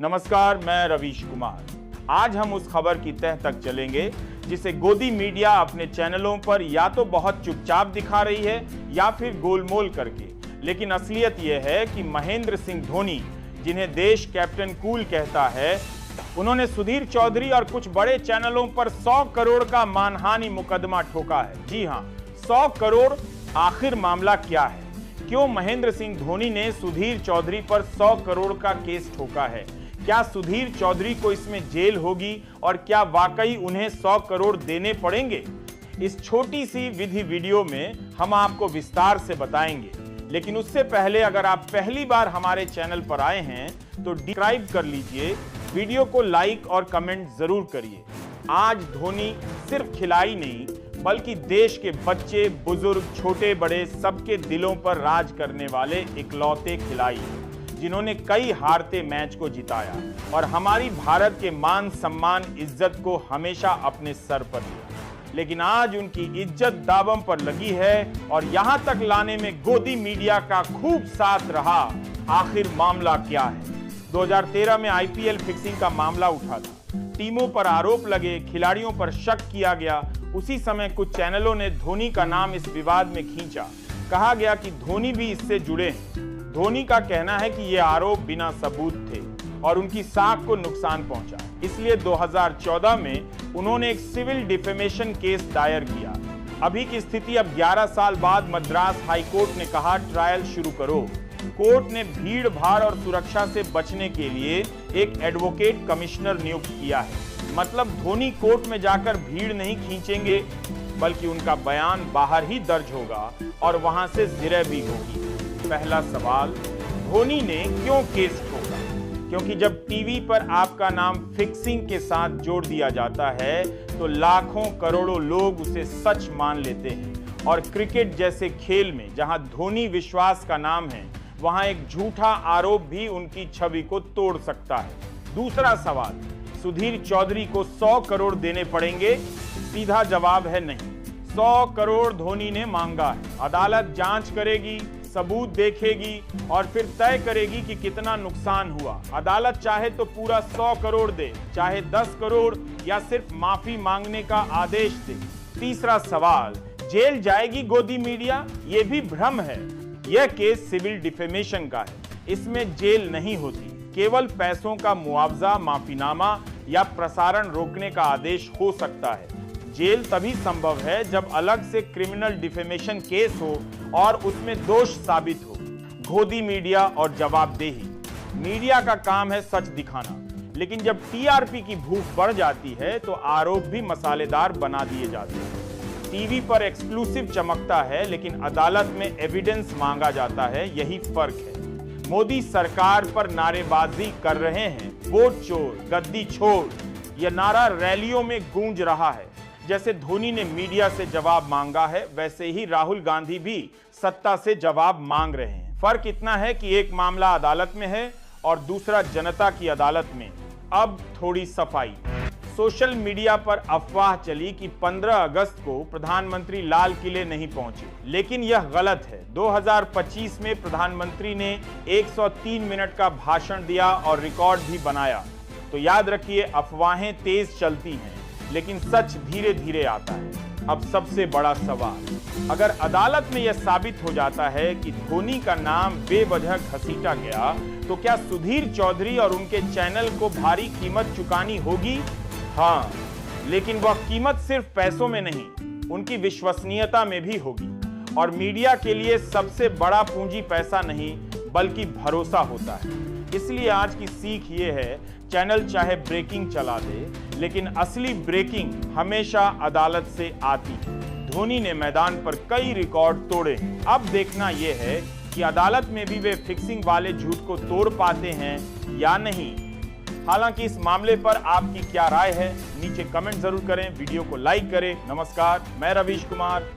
नमस्कार, मैं रवीश कुमार। आज हम उस खबर की तह तक चलेंगे जिसे गोदी मीडिया अपने चैनलों पर या तो बहुत चुपचाप दिखा रही है या फिर गोलमोल करके। लेकिन असलियत यह है कि महेंद्र सिंह धोनी, जिन्हें देश कैप्टन कूल कहता है, उन्होंने सुधीर चौधरी और कुछ बड़े चैनलों पर 100 करोड़ का मानहानि मुकदमा ठोका है। जी हां, 100 करोड़। आखिर मामला क्या है? क्यों महेंद्र सिंह धोनी ने सुधीर चौधरी पर 100 करोड़ का केस ठोका है? क्या सुधीर चौधरी को इसमें जेल होगी और क्या वाकई उन्हें 100 करोड़ देने पड़ेंगे? इस छोटी सी विधि वीडियो में हम आपको विस्तार से बताएंगे। लेकिन उससे पहले अगर आप पहली बार हमारे चैनल पर आए हैं तो सब्सक्राइब कर लीजिए, वीडियो को लाइक और कमेंट जरूर करिए। आज धोनी सिर्फ खिलाड़ी नहीं बल्कि देश के बच्चे, बुजुर्ग, छोटे बड़े सबके दिलों पर राज करने वाले इकलौते खिलाड़ी हैं, जिन्होंने कई हारते मैच को जिताया और हमारी भारत के मान सम्मान, इज्जत को हमेशा अपने सर पर लिया। लेकिन आज उनकी इज्जत दांव पर लगी है और यहां तक लाने में गोदी मीडिया का खूब साथ रहा। आखिर मामला क्या है? 2013 में आईपीएल फिक्सिंग का मामला उठा था। टीमों पर आरोप लगे, खिलाड़ियों पर शक किया गया। उसी समय कुछ चैनलों ने धोनी का नाम इस विवाद में खींचा। कहा गया कि धोनी भी इससे जुड़े हैं। धोनी का कहना है कि ये आरोप बिना सबूत थे और उनकी साख को नुकसान पहुंचा। इसलिए 2014 में उन्होंने एक सिविल डिफेमेशन केस दायर किया। अभी की स्थिति, अब 11 साल बाद मद्रास हाई कोर्ट ने कहा ट्रायल शुरू करो। कोर्ट ने भीड़ भाड़ और सुरक्षा से बचने के लिए एक एडवोकेट कमिश्नर नियुक्त किया है। मतलब धोनी कोर्ट में जाकर भीड़ नहीं खींचेंगे बल्कि उनका बयान बाहर ही दर्ज होगा और वहां से जिरह भी होगी। पहला सवाल, धोनी ने क्यों केस ठोका? क्योंकि जब टीवी पर आपका नाम फिक्सिंग के साथ जोड़ दिया जाता है तो लाखों करोड़ों लोग उसे सच मान लेते हैं। और क्रिकेट जैसे खेल में जहां धोनी विश्वास का नाम है, वहां एक झूठा आरोप भी उनकी छवि को तोड़ सकता है। दूसरा सवाल, सुधीर चौधरी को 100 करोड़ देने पड़ेंगे? सीधा जवाब है नहीं। 100 करोड़ धोनी ने मांगा है। अदालत जांच करेगी, सबूत देखेगी और फिर तय करेगी कि कितना नुकसान हुआ। अदालत चाहे तो पूरा 100 करोड़ दे, चाहे 10 करोड़ या सिर्फ माफी मांगने का आदेश दे। तीसरा सवाल, जेल जाएगी गोदी मीडिया? ये भी भ्रम है। यह केस सिविल डिफेमेशन का है। इसमें जेल नहीं होती, केवल पैसों का मुआवजा, माफीनामा या प्रसारण रोकने का आदेश हो सकता है। जेल तभी संभव है जब अलग से क्रिमिनल डिफेमेशन केस हो और उसमें दोष साबित हो। गोदी मीडिया और जवाबदेही। मीडिया का काम है सच दिखाना, लेकिन जब टीआरपी की भूख बढ़ जाती है तो आरोप भी मसालेदार बना दिए जाते हैं। टीवी पर एक्सक्लूसिव चमकता है लेकिन अदालत में एविडेंस मांगा जाता है, यही फर्क है। मोदी सरकार पर नारेबाजी कर रहे हैं, वोट चोर, गद्दी छोड़, यह नारा रैलियों में गूंज रहा है। जैसे धोनी ने मीडिया से जवाब मांगा है, वैसे ही राहुल गांधी भी सत्ता से जवाब मांग रहे हैं। फर्क इतना है कि एक मामला अदालत में है और दूसरा जनता की अदालत में। अब थोड़ी सफाई। सोशल मीडिया पर अफवाह चली कि 15 अगस्त को प्रधानमंत्री लाल किले नहीं पहुंचे, लेकिन यह गलत है। 2025 में प्रधानमंत्री ने 103 मिनट का भाषण दिया और रिकॉर्ड भी बनाया। तो याद रखिए, अफवाहें तेज चलती हैं लेकिन सच धीरे धीरे आता है। अब सबसे बड़ा सवाल, अगर अदालत में यह साबित हो जाता है कि धोनी का नाम बेवजह घसीटा गया तो क्या सुधीर चौधरी और उनके चैनल को भारी कीमत चुकानी होगी? हाँ, लेकिन वह कीमत सिर्फ पैसों में नहीं, उनकी विश्वसनीयता में भी होगी। और मीडिया के लिए सबसे बड़ा पूंजी पैसा नहीं बल्कि भरोसा होता है। इसलिए आज की सीख ये है, चैनल चाहे ब्रेकिंग चला दे लेकिन असली ब्रेकिंग हमेशा अदालत से आती है। धोनी ने मैदान पर कई रिकॉर्ड तोड़े हैं। अब देखना यह है कि अदालत में भी वे फिक्सिंग वाले झूठ को तोड़ पाते हैं या नहीं। हालांकि इस मामले पर आपकी क्या राय है, नीचे कमेंट जरूर करें, वीडियो को लाइक करें। नमस्कार, मैं रवीश कुमार।